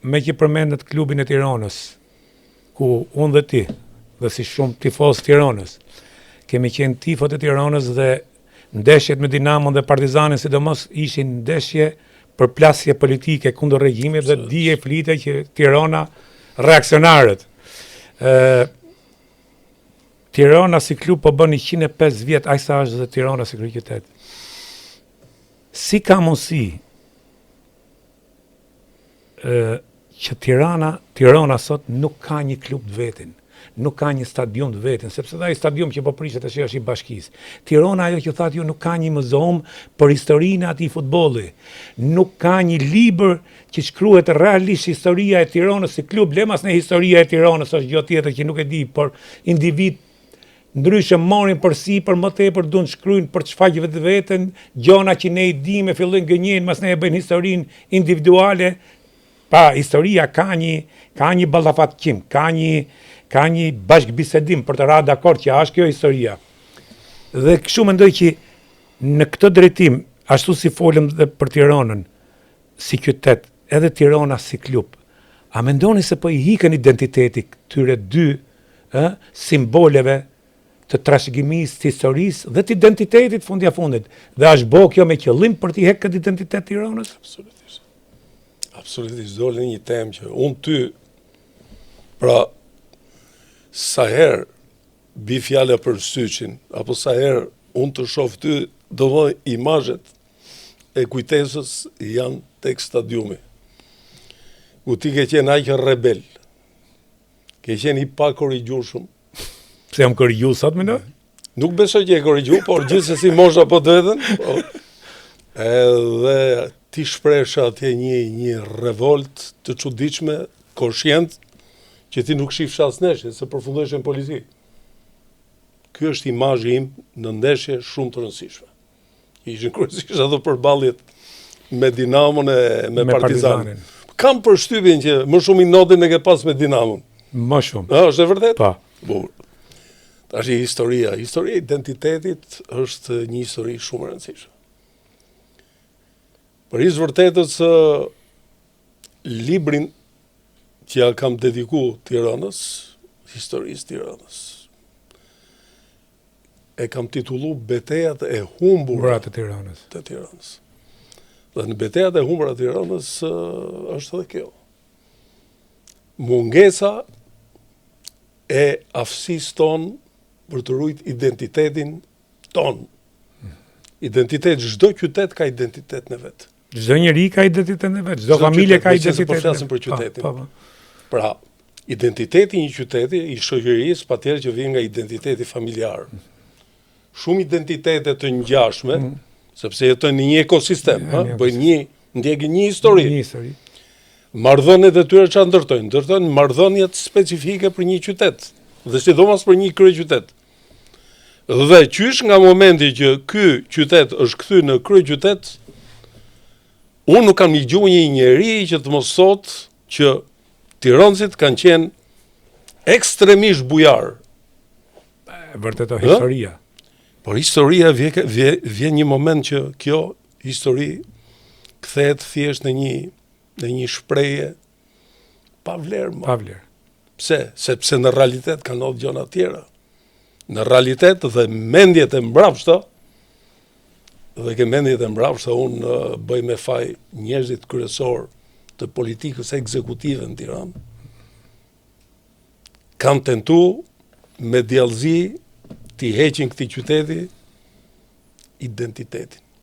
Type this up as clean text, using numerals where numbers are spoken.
Me që përmendet klubin e Tiranës, ku unë dhe ti, dhe si shumë tifos Tiranës, kemi qenë tifot e Tiranës dhe ndeshjet me Dinamon dhe Partizanin, sidomos ishin ndeshje për plasje politike kundër regjimit dhe dije flite që Tirana reaksionarët. Tirana si klub po bën 105 vjet, aq sa është dhe Tirana si kryeqytet. Si ka mundësi që Tirana sot nuk ka një klub të vetin, nuk ka një stadium të vetin, sepse ai stadium që po prishet tash është i bashkisë. Tirana ajo që thatë ju nuk ka një muzeum për historinë e atij futbolli. Nuk ka një libër që shkruhet realisht historia e Tiranës si klub, lemas në historia e Tiranës është gjë tjetër që nuk e di, por individ ndryshe marrin përsi për më tepër duan të shkruajnë për të shfaqur vetë veten, gjëra që ne i dimë fillojnë gënjejnë, mas ne e bëjnë historinë individuale. Pa, historia ka një ballafatkim, ka një bashkëbisedim për të ra dakord që është kjo historia. Dhe kështu mendoj që në këtë drejtim, ashtu si folëm dhe për Tiranën si qytet, edhe Tirana si klub, a mendoni se po i hikën identiteti këtyre dy simboleve të trashëgimisë, të historisë dhe të identitetit fundja fundit? Dhe është bo kjo me qëllim për t'i hekë këtë identitet Tiranës? Absolutisht, dole një temë që unë ty, pra, sa herë bi fjale për syqin, apo sa herë unë të shoh ty, do më imazhet e kujtesës janë tek stadiumi. Ku ti ke qenë aq rebel, ke qenë i pa korrigjueshëm. Pse jam korrigju sot më në? Nuk besoj që e korrigju, por gjithsesi mosha po të vetën. Edhe ti shpresh atje një revolt të çuditshme, koshient, që ti nuk shifsh as ndeshje, se përfundohesh në polici. Ky është imazhi im në ndeshje shumë të rëndësishme. Ishin kryesisht ato përballjet me Dinamon e me Partizanin. Kam përshtypjen që më shumë i notin e ke pas me Dinamon. Më shumë. Është e vërtet? Pa. Bukur. Tash historia e identitetit është një histori shumë e rëndësishme. Për i vërtetës librin që ja kam dediku Tiranës, historisë Tiranës, e kam titullu Betejat e humbura të Tiranës. Dhe në Betejat e humbura të Tiranës është edhe kjo. Mungesa e aftësisë tonë për të ruajtur identitetin tonë. Çdo qytet ka identitetin e vet. Çdo njeri ka identitetin e vet, çdo familje ka identitetin. Po flasim për qytetin. Pra, identiteti i një qyteti, i shoqërisë, patjetër që vjen nga identiteti familjar. Shumë identitete të ngjashme, sepse jetojnë në një ekosistem, ndjekin një histori. Marrëdhëniet e tyre çfarë ndërtojnë? Ndërtojnë marrëdhëniet specifike për një qytet, dhe sidomos për një kryeqytet. Dhe qysh nga momenti që ky qytet është kthyer në kryeqytet, unë nuk kam dëgjuar një njeri që të mos thotë që tiranësit kanë qenë ekstremisht bujar. Vërtet o historia. Por historia vjen një moment që kjo histori kthehet thjesht në një shprehje pa vlerë. Pa vlerë. Pse? Sepse në realitet kanë ndodhur gjëra të tjera. Në realitet dhe mendjet e mbrapshta, unë bëj me faj njerëzit kryesor të politikës ekzekutive në Tiranë, kanë tentu me djallëzi t'i heqin këtij qyteti identitetin.